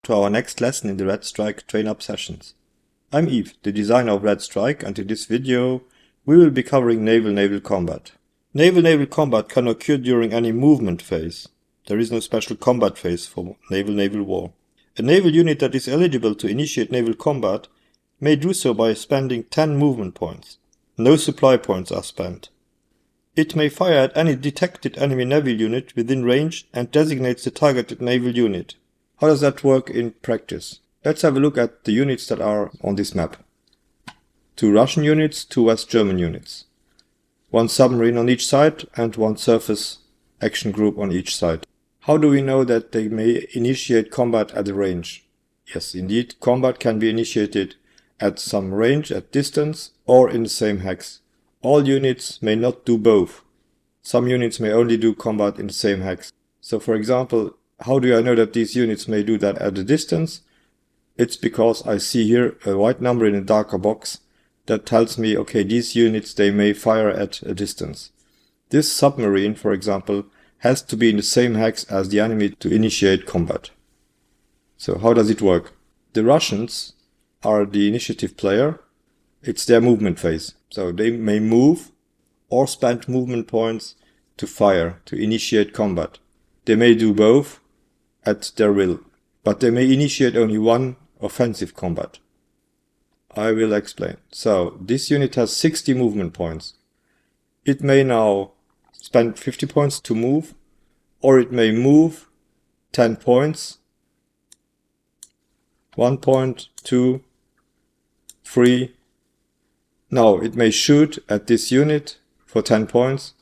to our next lesson in the Red Strike train-up sessions. I'm Yves, the designer of Red Strike, and in this video we will be covering naval combat. Naval combat can occur during any movement phase. There is no special combat phase for naval war. A naval unit that is eligible to initiate naval combat may do so by spending 10 movement points. No supply points are spent. It may fire at any detected enemy naval unit within range and designates the targeted naval unit. How does that work in practice? Let's have a look at the units that are on this map. 2 Russian units, 2 West German units. 1 submarine on each side and 1 surface action group on each side. How do we know that they may initiate combat at a range? Yes, indeed, combat can be initiated at some range, at distance, or in the same hex. All units may not do both. Some units may only do combat in the same hex. So for example, how do I know that these units may do that at a distance? It's because I see here a white number in a darker box that tells me, okay, these units, they may fire at a distance. This submarine, for example, has to be in the same hex as the enemy to initiate combat. So how does it work? The Russians are the initiative player. It's their movement phase. So they may move or spend movement points to fire, to initiate combat. They may do both at their will, but they may initiate only one offensive combat. I will explain. So this unit has 60 movement points. It may now spend 50 points to move, or it may move 10 points, 1 point, 2, 3. Now it may shoot at this unit for 10 points.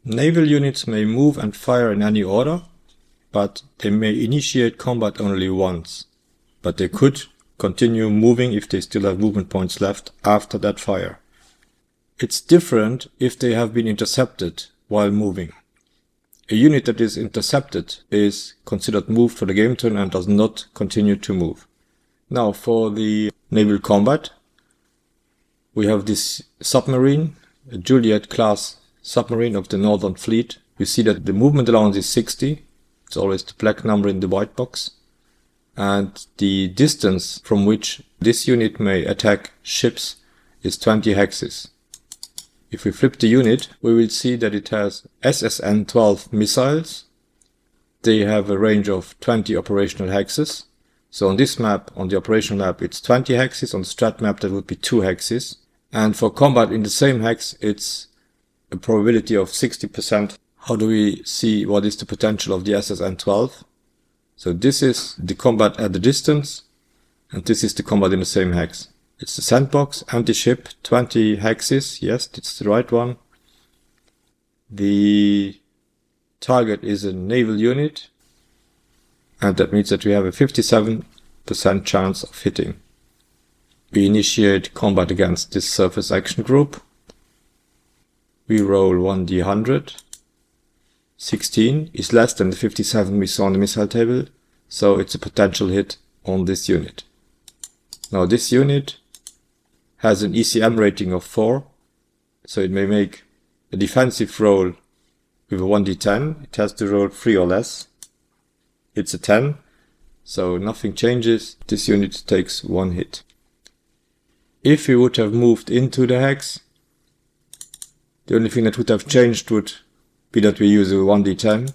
Naval units may move and fire in any order, but they may initiate combat only once. But they could continue moving if they still have movement points left after that fire. It's different if they have been intercepted while moving. A unit that is intercepted is considered moved for the game turn and does not continue to move. Now for the naval combat, we have this submarine, a Juliet class submarine of the Northern Fleet. We see that the movement allowance is 60. It's always the black number in the white box. And the distance from which this unit may attack ships is 20 hexes. If we flip the unit, we will see that it has SSN-12 missiles. They have a range of 20 operational hexes. So on this map, on the operational map, it's 20 hexes. On the strat map, that would be 2 hexes. And for combat in the same hex, it's a probability of 60%. How do we see what is the potential of the SSN-12? So this is the combat at the distance, and this is the combat in the same hex. It's the sandbox, anti-ship, 20 hexes. Yes, it's the right one. The target is a naval unit, and that means that we have a 57% chance of hitting. We initiate combat against this surface action group. We roll 1d100. 16 is less than the 57 we saw on the missile table, so it's a potential hit on this unit. Now this unit has an ECM rating of 4, so it may make a defensive roll with a 1d10. It has to roll 3 or less. It's a 10, so nothing changes. This unit takes 1 hit. If we would have moved into the hex, the only thing that would have changed would be that we use a 1d10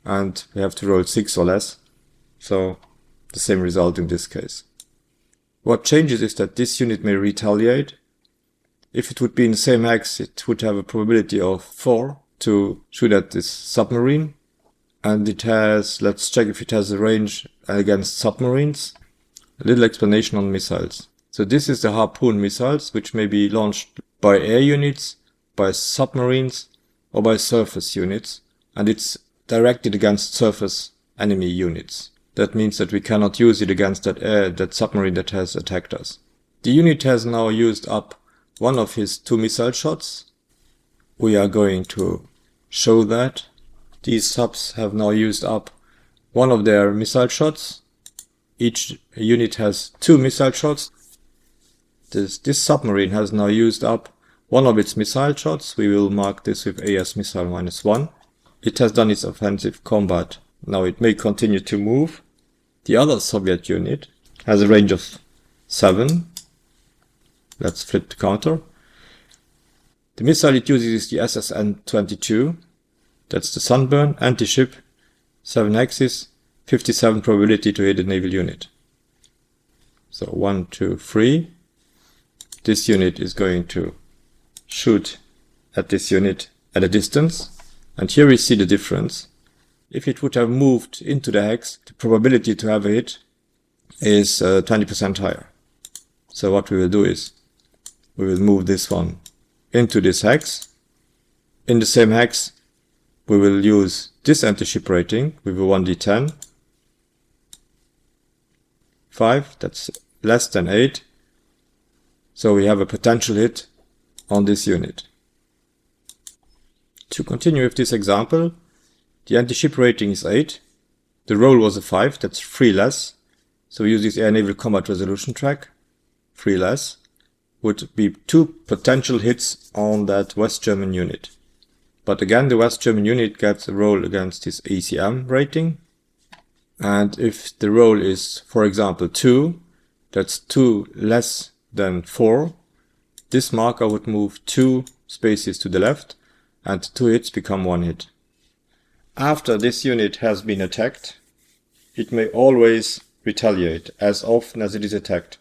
and we have to roll 6 or less. So the same result in this case. What changes is that this unit may retaliate. If it would be in the same hex, it would have a probability of 4 to shoot at this submarine. And it has, let's check if it has a range against submarines. A little explanation on missiles. So this is the Harpoon missiles, which may be launched by air units, by submarines, or by surface units, and it's directed against surface enemy units. That means that we cannot use it against that submarine that has attacked us. The unit has now used up one of his 2 missile shots. We are going to show that. These subs have now used up one of their missile shots. Each unit has 2 missile shots. This submarine has now used up one of its missile shots. We will mark this with AS missile -1. It has done its offensive combat. Now it may continue to move. The other Soviet unit has a range of 7. Let's flip the counter. The missile it uses is the SSN-22. That's the Sunburn, anti-ship, 7 axis, 57 probability to hit a naval unit. So 1, 2, 3. This unit is going to shoot at this unit at a distance. And here we see the difference. If it would have moved into the hex, the probability to have a hit is 20% higher. So what we will do is, we will move this one into this hex. In the same hex, we will use this anti-ship rating with a 1d10. 5, that's less than 8. So we have a potential hit on this unit. To continue with this example, the anti-ship rating is 8. The roll was a 5, that's 3 less. So we use this air-naval combat resolution track. 3 less would be 2 potential hits on that West German unit. But again, the West German unit gets a roll against this ECM rating. And if the roll is, for example, 2, that's 2 less than 4, this marker would move 2 spaces to the left, and 2 hits become 1 hit. After this unit has been attacked, it may always retaliate as often as it is attacked.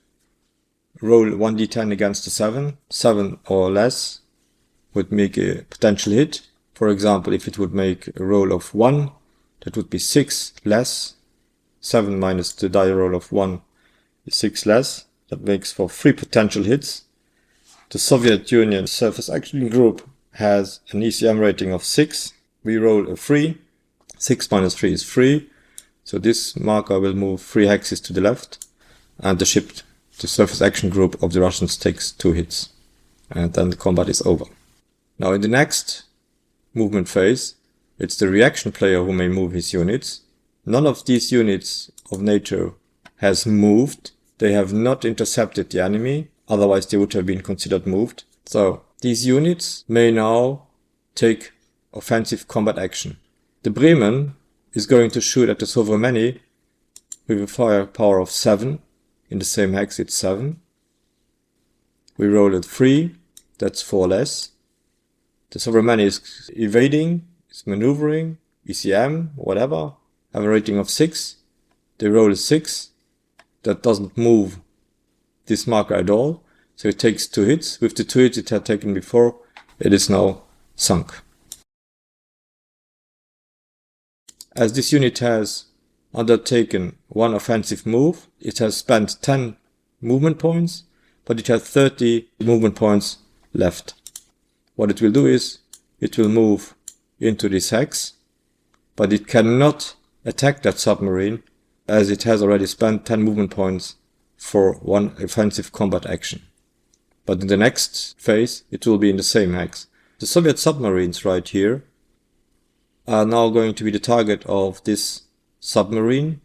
Roll 1d10 against the 7. 7 or less would make a potential hit. For example, if it would make a roll of 1, that would be 6 less. 7 minus the die roll of 1 is 6 less. That makes for 3 potential hits. The Soviet Union Surface Action Group has an ECM rating of 6. We roll a 3. 6 minus 3 is 3. So this marker will move 3 hexes to the left. And the ship, the Surface Action Group of the Russians, takes 2 hits. And then the combat is over. Now in the next movement phase, it's the reaction player who may move his units. None of these units of NATO has moved. They have not intercepted the enemy, otherwise they would have been considered moved. So these units may now take offensive combat action. The Bremen is going to shoot at the Sovremeni with a firepower of 7. In the same hex it's 7. We roll at 3, that's 4 less. The Sovremeni is evading, is maneuvering, ECM, whatever. Have a rating of 6. They roll a 6. That doesn't move this marker at all. So it takes 2 hits. With the 2 hits it had taken before, it is now sunk. As this unit has undertaken 1 offensive move, it has spent 10 movement points, but it has 30 movement points left. What it will do is, it will move into this hex, but it cannot attack that submarine as it has already spent 10 movement points for 1 offensive combat action. But in the next phase, it will be in the same hex. The Soviet submarines right here are now going to be the target of this submarine,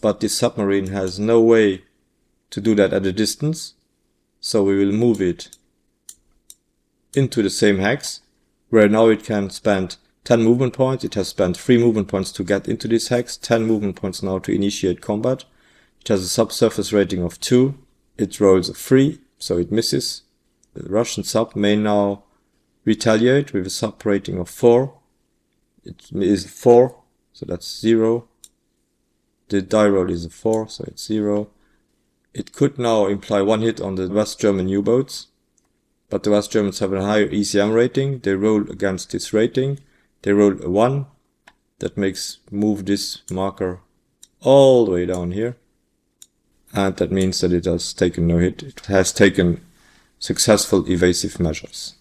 but this submarine has no way to do that at a distance, so we will move it into the same hex, where now it can spend 10 movement points. It has spent 3 movement points to get into this hex, 10 movement points now to initiate combat. It has a subsurface rating of 2. It rolls a 3, so it misses. The Russian sub may now retaliate with a sub rating of 4. It is 4, so that's 0. The die roll is a 4, so it's 0. It could now imply 1 hit on the West German U-boats, but the West Germans have a higher ECM rating. They roll against this rating. They roll a 1. That makes move this marker all the way down here. And that means that it has taken no hit. It has taken successful evasive measures.